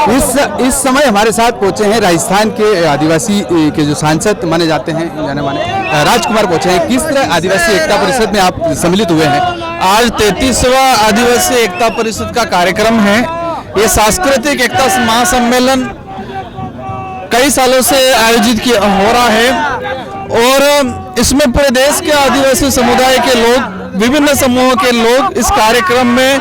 इस समय हमारे साथ पहुंचे हैं राजस्थान के आदिवासी के जो सांसद माने जाते हैं, जाने माने राजकुमार पहुंचे हैं। किस तरह आदिवासी एकता परिषद में आप सम्मिलित हुए हैं? आज 33वां आदिवासी एकता परिषद का कार्यक्रम है। ये सांस्कृतिक एकता महासम्मेलन कई सालों से आयोजित हो रहा है और इसमें पूरे देश के आदिवासी समुदाय के लोग, विभिन्न समूहों के लोग इस कार्यक्रम में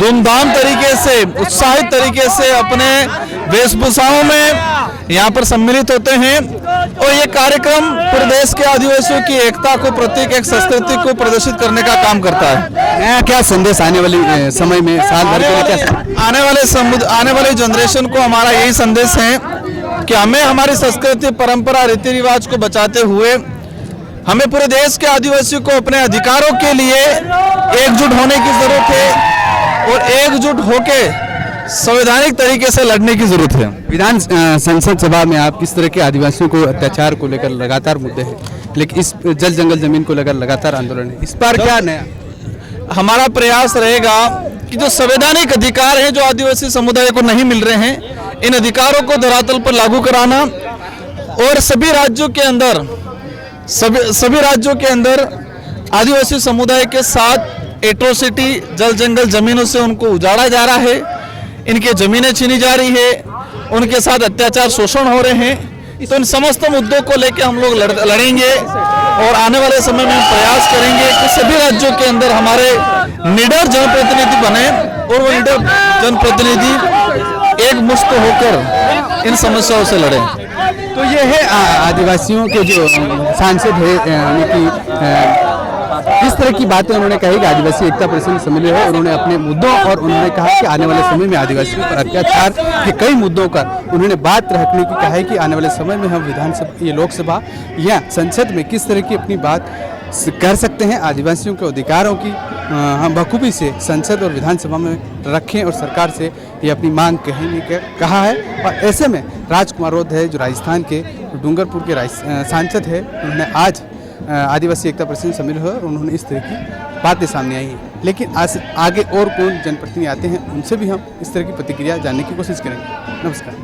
धूमधाम तरीके से, उत्साहित तरीके से अपने वेशभूषाओं में यहाँ पर सम्मिलित होते हैं और ये कार्यक्रम पूरे देश के आदिवासियों की एकता को, प्रतीक एक संस्कृति को प्रदर्शित करने का काम करता है। नया क्या संदेश आने वाले समय में, साल भर के लिए आने वाले जनरेशन को हमारा यही संदेश है कि हमें हमारी संस्कृति, परंपरा, रीति रिवाज को बचाते हुए हमें पूरे देश के आदिवासियों को अपने अधिकारों के लिए एकजुट होने की जरूरत है और एकजुट होके संवैधानिक तरीके से लड़ने की जरूरत है। विधान संसद सभा में आप किस तरह के आदिवासियों को अत्याचार को लेकर लगातार मुद्दे हैं, लेकिन इस जल जंगल जमीन को लेकर लगातार आंदोलन है, इस बार क्या नया? हमारा प्रयास रहेगा कि जो संवैधानिक अधिकार हैं जो आदिवासी समुदाय को नहीं मिल रहे हैं, इन अधिकारों को धरातल पर लागू कराना और सभी राज्यों के अंदर आदिवासी समुदाय के साथ एट्रोसिटी, जल जंगल जमीनों से उनको उजाड़ा जा रहा है, इनके जमीनें छीनी जा रही है, उनके साथ अत्याचार, शोषण हो रहे हैं। तो इन समस्त मुद्दों को लेकर हम लोग लड़ेंगे और आने वाले समय में हम प्रयास करेंगे कि सभी राज्यों के अंदर हमारे निडर जनप्रतिनिधि बने और वो निडर जनप्रतिनिधि एकमुश्त होकर इन समस्याओं से लड़ें। तो ये है आदिवासियों के जो सांसद है, यानी कि इस तरह की बातें उन्होंने कही कि आदिवासी एकता परिषद में सम्मिलित है। उन्होंने अपने मुद्दों और उन्होंने कहा कि आने वाले समय में आदिवासियों पर अत्याचार के कई मुद्दों का उन्होंने बात रखने की कहा है कि आने वाले समय में हम विधानसभा, ये लोकसभा या संसद में किस तरह की अपनी बात कर सकते हैं, आदिवासियों के अधिकारों की हम बखूबी से संसद और विधानसभा में रखें और सरकार से ये अपनी मांग कहने का कहा है। और ऐसे में राजकुमार रोध है जो राजस्थान के डूंगरपुर के सांसद है, उन्होंने आज आदिवासी एकता परिषद में सम्मिलित हुए और उन्होंने इस तरह की बातें सामने आई हैं। लेकिन आज आगे और कौन जनप्रतिनिधि आते हैं, उनसे भी हम इस तरह की प्रतिक्रिया जानने की कोशिश करेंगे। नमस्कार।